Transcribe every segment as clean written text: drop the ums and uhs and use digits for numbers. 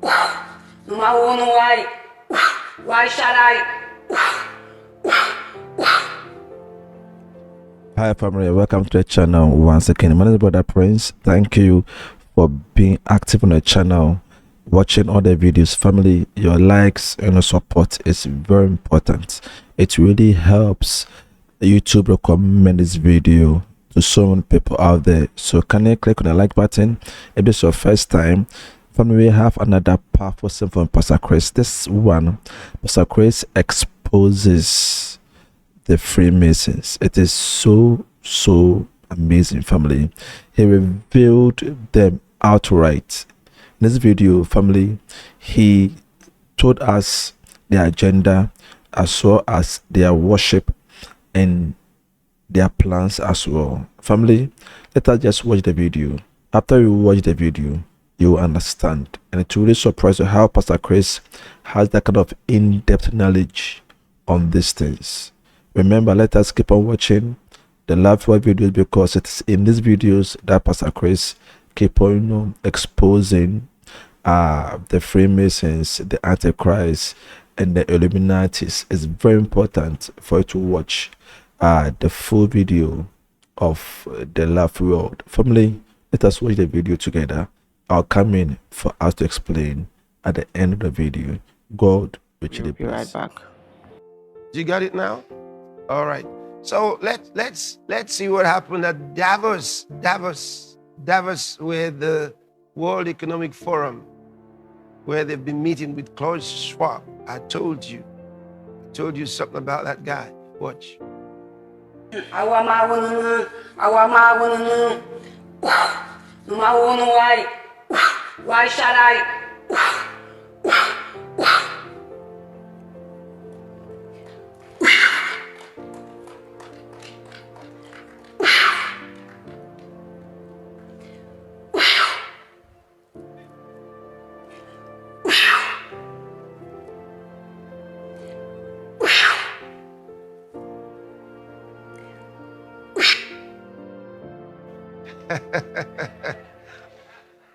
Why should I? Hi family, welcome to the channel once again. My name is Brother Prince. Thank you for being active on the channel, watching all the videos. Family, your likes and your support is very important. It really helps YouTube recommend this video to so many people out there. So can you click on the like button if this is your first time? Family, we have another powerful sermon from Pastor Chris. This one, Pastor Chris exposes the Freemasons. It is so amazing, family. He revealed them outright. In this video, family, he told us their agenda as well as their worship and their plans as well. Family, let us just watch the video. After you watch the video, you will understand, and it will really surprise you how Pastor Chris has that kind of in-depth knowledge on these things. Remember, let us keep on watching the live videos, because it's in these videos that Pastor Chris keep on exposing the Freemasons, the Antichrist, and the Illuminatis. It's very important for you to watch the full video of the live world. Family, let us watch the video together. I'll come in for us to explain at the end of the video. God richly bless. Be right back. You got it now? All right. So let's see what happened at Davos, where the World Economic Forum, where they've been meeting with Klaus Schwab. I told you something about that guy. Watch. Why should I?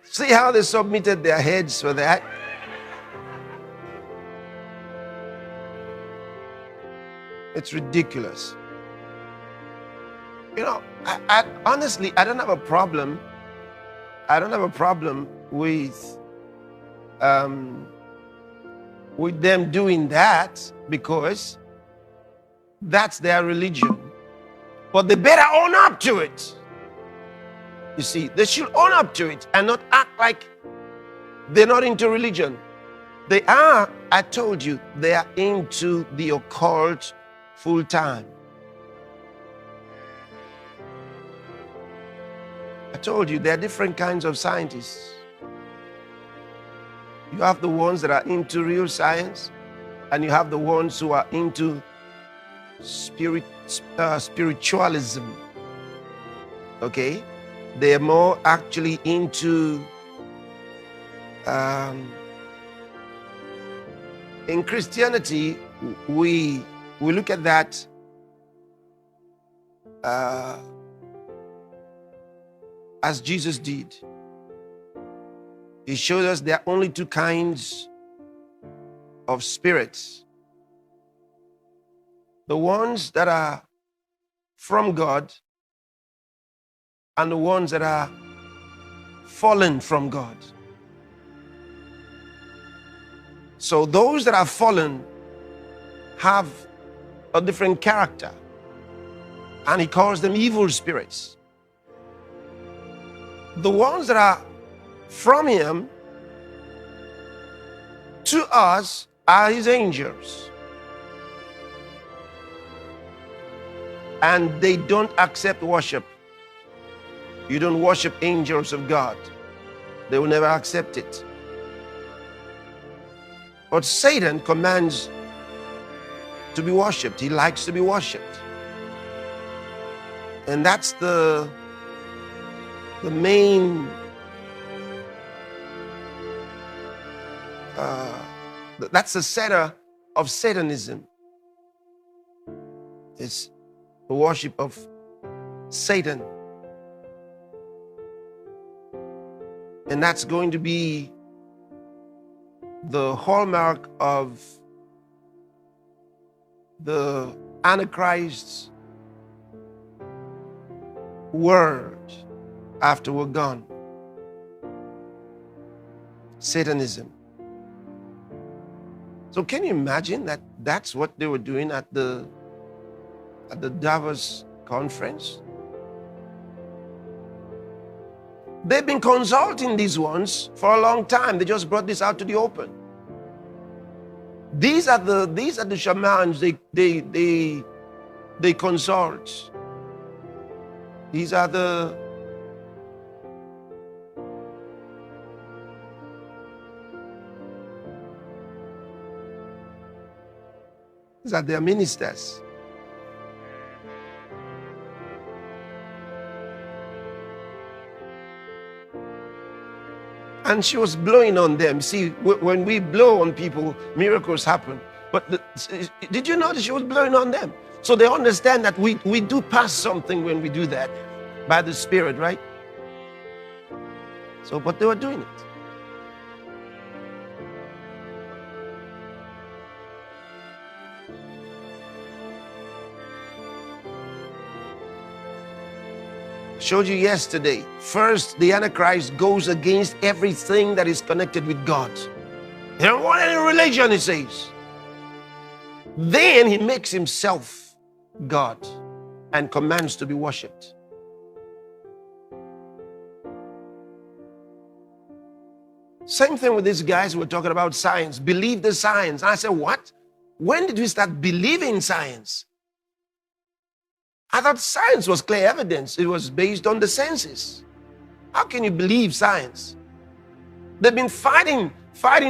See how they submitted their heads for that? It's ridiculous. You know, I honestly, I don't have a problem. I don't have a problem with them doing that, because that's their religion. But they better own up to it. You see, they should own up to it and not act like they're not into religion. They are, I told you, they are into the occult full time. I told you, there are different kinds of scientists. You have the ones that are into real science, and you have the ones who are into spiritualism. Okay? They're more actually into, in Christianity, we look at that as Jesus did. He showed us there are only two kinds of spirits. The ones that are from God, and the ones that are fallen from God. So those that are fallen have a different character, and he calls them evil spirits. The ones that are from him, to us, are his angels. And they don't accept worship. You don't worship angels of God. They will never accept it. But Satan commands to be worshipped. He likes to be worshipped. And that's the main that's the center of Satanism. It's the worship of Satan. And that's going to be the hallmark of the Antichrist's word after we're gone. Satanism. So can you imagine that that's what they were doing at the Davos conference? They've been consulting these ones for a long time. They just brought this out to the open. These are the shamans they consult. These are their ministers. And she was blowing on them. See, when we blow on people, miracles happen. But did you notice she was blowing on them? So they understand that we do pass something when we do that by the Spirit, right? So, but they were doing it. Showed you yesterday. First, the Antichrist goes against everything that is connected with God. He don't want any religion, he says. Then he makes himself God and commands to be worshipped. Same thing with these guys who were talking about science. Believe the science. And I said, what? When did we start believing science? I thought science was clear evidence. It was based on the senses. How can you believe science? They've been fighting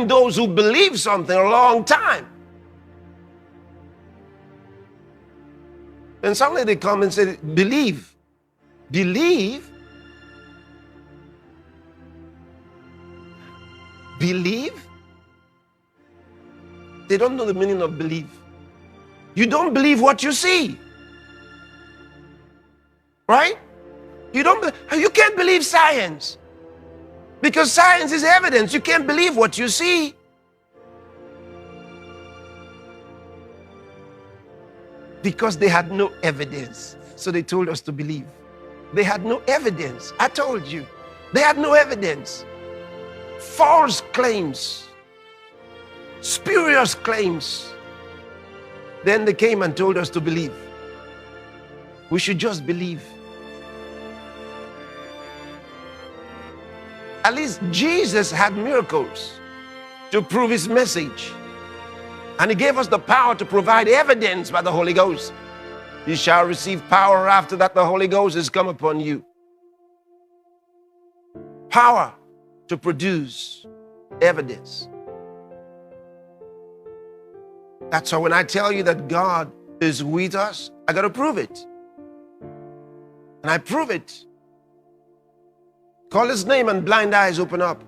those who believe something a long time. And suddenly they come and say, believe. Believe? Believe? They don't know the meaning of believe. You don't believe what you see. Right? You can't believe science. Because science is evidence. You can't believe what you see. Because they had no evidence. So they told us to believe. They had no evidence. I told you. They had no evidence. False claims. Spurious claims. Then they came and told us to believe. We should just believe. At least Jesus had miracles to prove his message. And he gave us the power to provide evidence by the Holy Ghost. You shall receive power after that the Holy Ghost has come upon you. Power to produce evidence. That's why when I tell you that God is with us, I got to prove it. And I prove it. Call his name and blind eyes open up.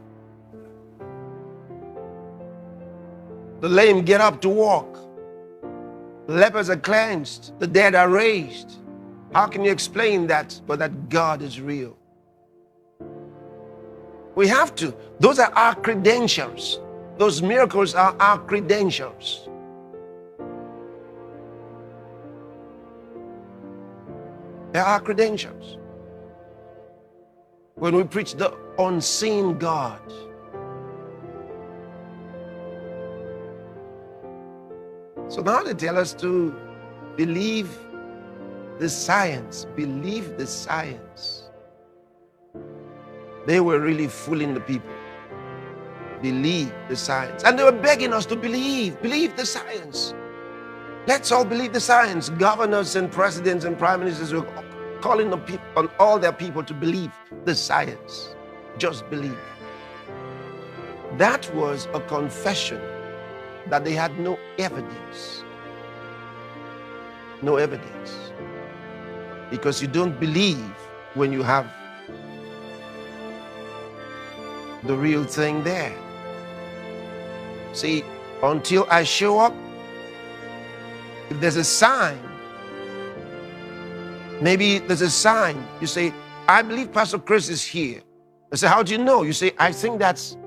The lame get up to walk. The lepers are cleansed. The dead are raised. How can you explain that but that God is real? We have to. Those are our credentials. Those miracles are our credentials. They are our credentials. When we preach the unseen God, so now they tell us to believe the science. Believe the science. They were really fooling the people. Believe the science. And they were begging us to believe the science. Let's all believe the science. Governors and presidents and prime ministers were calling on all their people to believe the science. Just believe. That was a confession that they had no evidence. No evidence. Because you don't believe when you have the real thing there. See, until I show up, if there's a sign, maybe there's a sign. You say, I believe Pastor Chris is here. I say, how do you know? You say, I think that's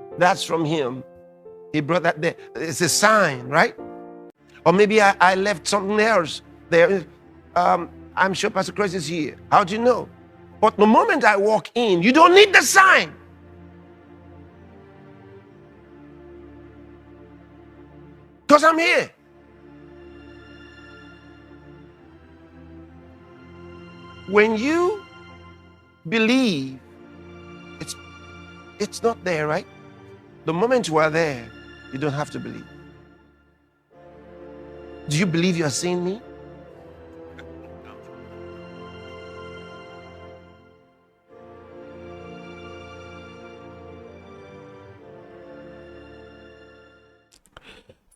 from him. He brought that there. It's a sign, right? Or maybe I left something else there. I'm sure Pastor Chris is here. How do you know? But the moment I walk in, you don't need the sign. Because I'm here. When you believe, it's not there, right? The moment you are there, you don't have to believe. Do you believe you are seeing me?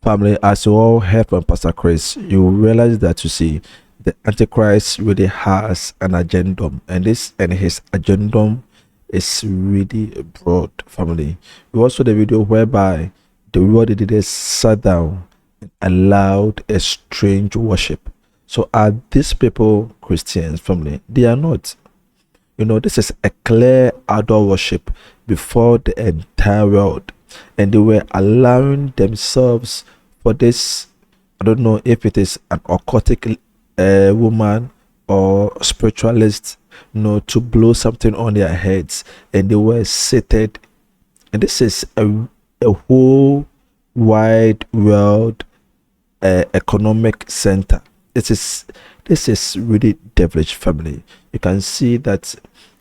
Family, as you all heard from Pastor Chris, you will realize that, you see, the Antichrist really has an agenda, and his agenda is really broad. Family, we also the video whereby the world did sat down and allowed a strange worship. So are these people Christians? Family, they are not. This is a clear idol worship before the entire world, and they were allowing themselves for this. I don't know if it is an occultic woman or spiritualist, to blow something on their heads, and they were seated. And this is a whole wide world economic center. This is really devilish, family. You can see that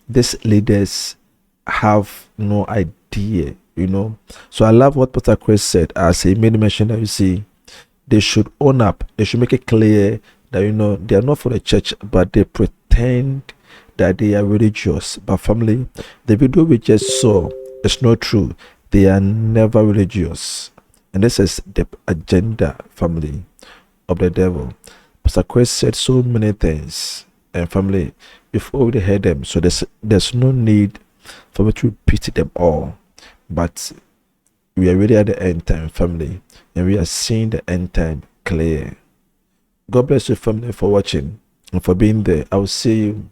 these leaders have no idea, So I love what Pastor Chris said, as he made mention that, you see, they should own up. They should make it clear that, they are not for the church, but they pretend that they are religious. But family, the video we just saw is not true. They are never religious. And this is the agenda, family, of the devil. Pastor Chris said so many things, and family, you've already heard them, so there's no need for me to repeat them all. But we are really at the end time, family, and we are seeing the end time clear. God bless you, family, for watching and for being there. I will see you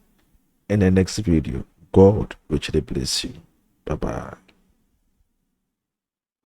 in the next video. God richly bless you. Bye bye.